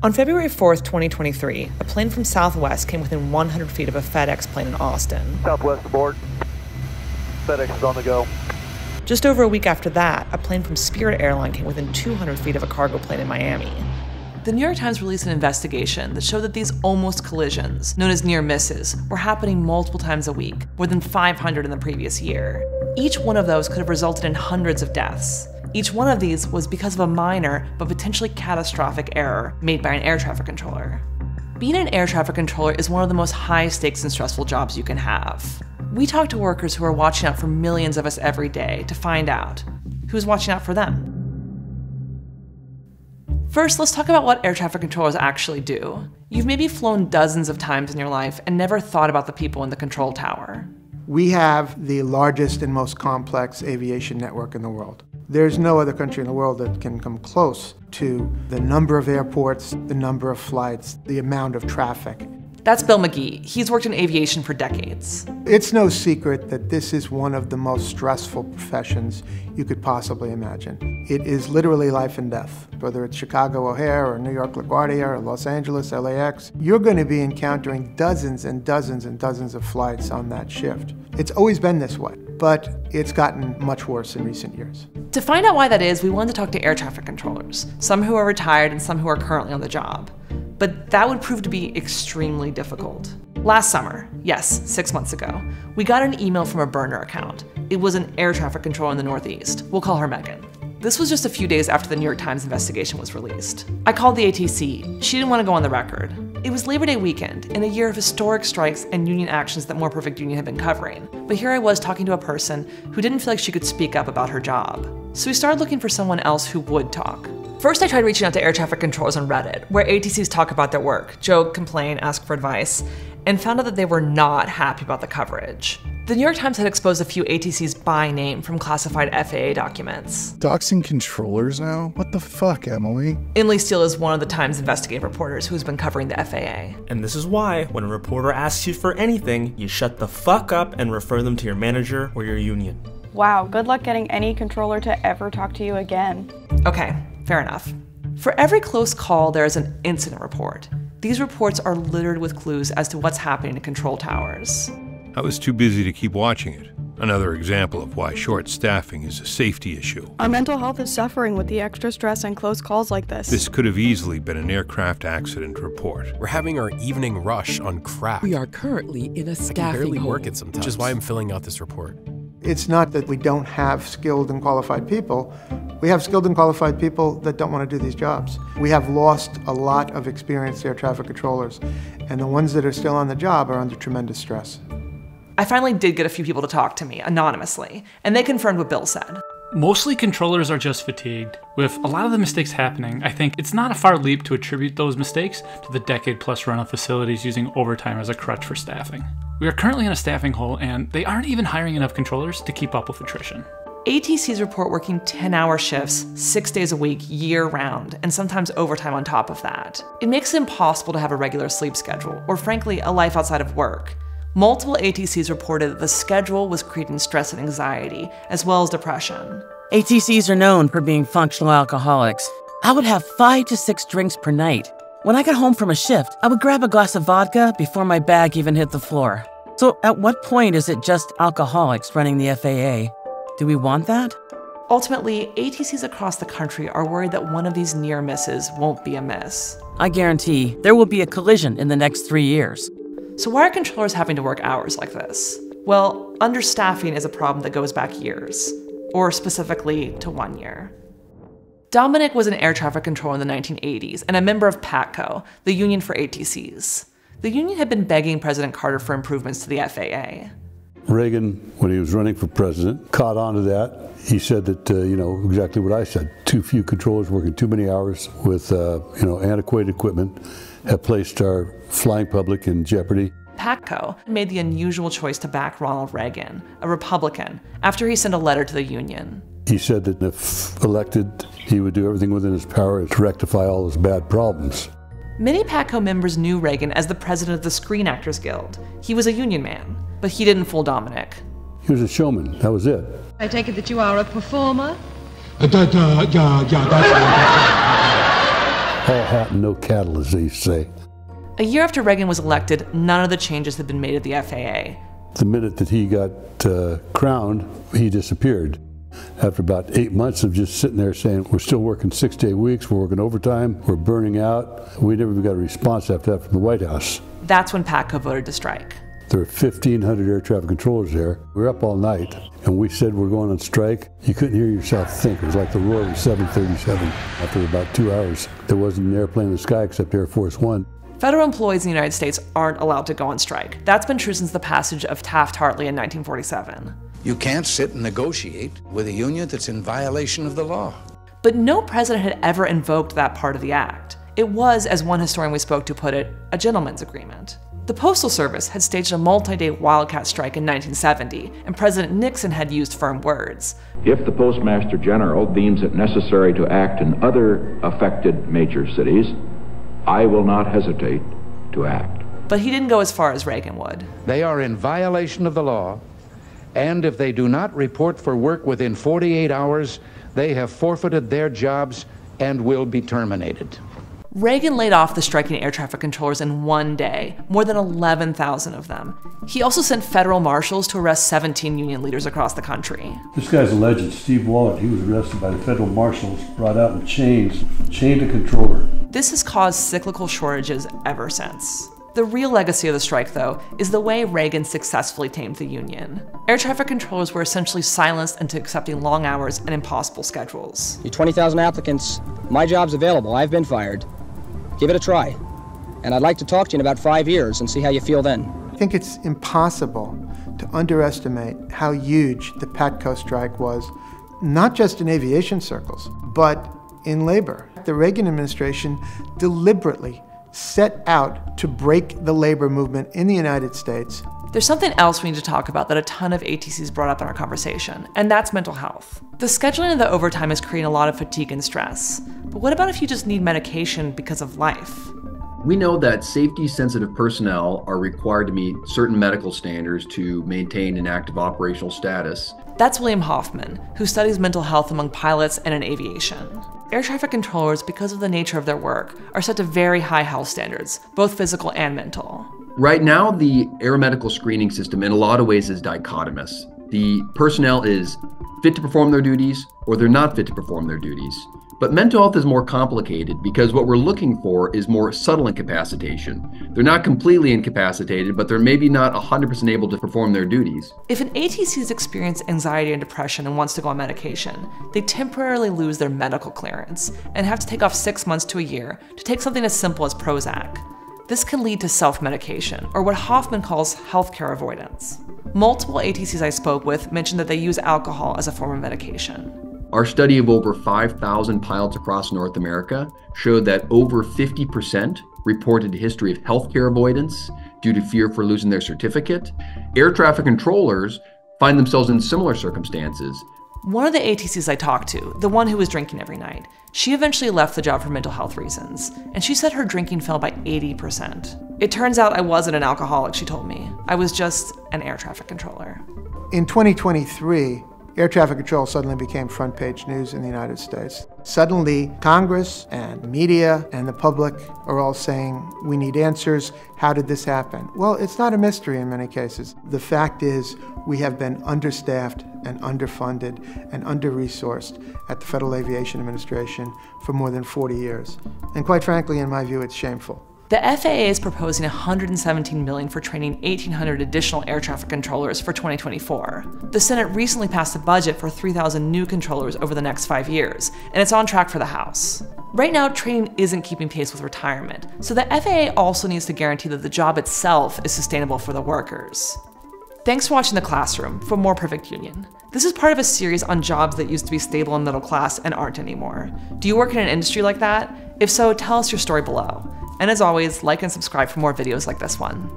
On February 4th, 2023, a plane from Southwest came within 100 feet of a FedEx plane in Austin. Southwest aboard. FedEx is on the go. Just over a week after that, a plane from Spirit Airline came within 200 feet of a cargo plane in Miami. The New York Times released an investigation that showed that these almost collisions, known as near misses, were happening multiple times a week, more than 500 in the previous year. Each one of those could have resulted in hundreds of deaths. Each one of these was because of a minor but potentially catastrophic error made by an air traffic controller. Being an air traffic controller is one of the most high stakes and stressful jobs you can have. We talk to workers who are watching out for millions of us every day to find out who's watching out for them. First, let's talk about what air traffic controllers actually do. You've maybe flown dozens of times in your life and never thought about the people in the control tower. We have the largest and most complex aviation network in the world. There's no other country in the world that can come close to the number of airports, the number of flights, the amount of traffic. That's Bill McGee. He's worked in aviation for decades. It's no secret that this is one of the most stressful professions you could possibly imagine. It is literally life and death. Whether it's Chicago O'Hare or New York LaGuardia or Los Angeles LAX, you're going to be encountering dozens and dozens and dozens of flights on that shift. It's always been this way, but it's gotten much worse in recent years. To find out why that is, we wanted to talk to air traffic controllers, some who are retired and some who are currently on the job. But that would prove to be extremely difficult. Last summer, yes, 6 months ago, we got an email from a burner account. It was an air traffic controller in the Northeast. We'll call her Megan. This was just a few days after the New York Times investigation was released. I called the ATC. She didn't want to go on the record. It was Labor Day weekend, in a year of historic strikes and union actions that More Perfect Union had been covering. But here I was talking to a person who didn't feel like she could speak up about her job. So we started looking for someone else who would talk. First, I tried reaching out to air traffic controllers on Reddit, where ATCs talk about their work, joke, complain, ask for advice, and found out that they were not happy about the coverage. The New York Times had exposed a few ATCs by name from classified FAA documents. Doxing controllers now? What the fuck, Emily? Inley Steele is one of the Times investigative reporters who's been covering the FAA. And this is why, when a reporter asks you for anything, you shut the fuck up and refer them to your manager or your union. Wow, good luck getting any controller to ever talk to you again. Okay, fair enough. For every close call, there is an incident report. These reports are littered with clues as to what's happening in control towers. I was too busy to keep watching it. Another example of why short staffing is a safety issue. Our mental health is suffering with the extra stress and close calls like this. This could have easily been an aircraft accident report. We're having our evening rush on crack. We are currently in a staffing I can barely hole. work it sometimes, which is why I'm filling out this report. It's not that we don't have skilled and qualified people. We have skilled and qualified people that don't want to do these jobs. We have lost a lot of experienced air traffic controllers, and the ones that are still on the job are under tremendous stress. I finally did get a few people to talk to me, anonymously, and they confirmed what Bill said. Mostly controllers are just fatigued. With a lot of the mistakes happening, I think it's not a far leap to attribute those mistakes to the decade-plus run of facilities using overtime as a crutch for staffing. We are currently in a staffing hole, and they aren't even hiring enough controllers to keep up with attrition. ATCs report working 10-hour shifts, 6 days a week, year-round, and sometimes overtime on top of that. It makes it impossible to have a regular sleep schedule, or frankly, a life outside of work. Multiple ATCs reported that the schedule was creating stress and anxiety, as well as depression. ATCs are known for being functional alcoholics. I would have 5 to 6 drinks per night. When I got home from a shift, I would grab a glass of vodka before my bag even hit the floor. So at what point is it just alcoholics running the FAA? Do we want that? Ultimately, ATCs across the country are worried that one of these near misses won't be a miss. I guarantee there will be a collision in the next 3 years. So why are controllers having to work hours like this? Well, understaffing is a problem that goes back years, or specifically to 1 year. Dominic was an air traffic controller in the 1980s and a member of PATCO, the union for ATCs. The union had been begging President Carter for improvements to the FAA. Reagan, when he was running for president, caught on to that. He said that, exactly what I said. Too few controllers working too many hours with, antiquated equipment have placed our flying public in jeopardy. PATCO made the unusual choice to back Ronald Reagan, a Republican, after he sent a letter to the union. He said that if elected, he would do everything within his power to rectify all his bad problems. Many PATCO members knew Reagan as the president of the Screen Actors Guild. He was a union man, but he didn't fool Dominic. He was a showman, that was it. I take it that you are a performer? All hat and no cattle, as they used to say. A year after Reagan was elected, none of the changes had been made at the FAA. The minute that he got crowned, he disappeared. After about 8 months of just sitting there saying, we're still working 6-day weeks, we're working overtime, we're burning out, we never got a response after that from the White House. That's when PATCO voted to strike. There were 1,500 air traffic controllers there. We were up all night, and we said we're going on strike. You couldn't hear yourself think. It was like the roar of a 737. After about 2 hours, there wasn't an airplane in the sky except Air Force One. Federal employees in the United States aren't allowed to go on strike. That's been true since the passage of Taft-Hartley in 1947. You can't sit and negotiate with a union that's in violation of the law. But no president had ever invoked that part of the act. It was, as one historian we spoke to put it, a gentleman's agreement. The Postal Service had staged a multi-day wildcat strike in 1970, and President Nixon had used firm words. If the Postmaster General deems it necessary to act in other affected major cities, I will not hesitate to act. But he didn't go as far as Reagan would. They are in violation of the law, and if they do not report for work within 48 hours, they have forfeited their jobs and will be terminated. Reagan laid off the striking air traffic controllers in one day, more than 11,000 of them. He also sent federal marshals to arrest 17 union leaders across the country. This guy's a legend, Steve Wallet. He was arrested by the federal marshals, brought out in chains, chained to controller. This has caused cyclical shortages ever since. The real legacy of the strike, though, is the way Reagan successfully tamed the union. Air traffic controllers were essentially silenced into accepting long hours and impossible schedules. You 20,000 applicants, my job's available, I've been fired. Give it a try. And I'd like to talk to you in about 5 years and see how you feel then. I think it's impossible to underestimate how huge the PATCO strike was, not just in aviation circles, but in labor. The Reagan administration deliberately set out to break the labor movement in the United States. There's something else we need to talk about that a ton of ATCs brought up in our conversation, and that's mental health. The scheduling of the overtime is creating a lot of fatigue and stress. But what about if you just need medication because of life? We know that safety-sensitive personnel are required to meet certain medical standards to maintain an active operational status. That's William Hoffman, who studies mental health among pilots and in aviation. Air traffic controllers, because of the nature of their work, are set to very high health standards, both physical and mental. Right now, the aeromedical screening system in a lot of ways is dichotomous. The personnel is fit to perform their duties or they're not fit to perform their duties. But mental health is more complicated because what we're looking for is more subtle incapacitation. They're not completely incapacitated, but they're maybe not 100% able to perform their duties. If an ATC has experienced anxiety and depression and wants to go on medication, they temporarily lose their medical clearance and have to take off 6 months to a year to take something as simple as Prozac. This can lead to self-medication, or what Hoffman calls healthcare avoidance. Multiple ATCs I spoke with mentioned that they use alcohol as a form of medication. Our study of over 5,000 pilots across North America showed that over 50% reported a history of healthcare avoidance due to fear for losing their certificate. Air traffic controllers find themselves in similar circumstances. One of the ATCs I talked to, the one who was drinking every night, she eventually left the job for mental health reasons, and she said her drinking fell by 80%. It turns out I wasn't an alcoholic, she told me. I was just an air traffic controller. In 2023, air traffic control suddenly became front page news in the United States. Suddenly, Congress and media and the public are all saying, we need answers. How did this happen? Well, it's not a mystery in many cases. The fact is, we have been understaffed and underfunded and under-resourced at the Federal Aviation Administration for more than 40 years. And quite frankly, in my view, it's shameful. The FAA is proposing $117 million for training 1,800 additional air traffic controllers for 2024. The Senate recently passed a budget for 3,000 new controllers over the next 5 years, and it's on track for the House. Right now, training isn't keeping pace with retirement, so the FAA also needs to guarantee that the job itself is sustainable for the workers. Thanks for watching The Classroom for more Perfect Union. This is part of a series on jobs that used to be stable and middle class and aren't anymore. Do you work in an industry like that? If so, tell us your story below. And as always, like and subscribe for more videos like this one.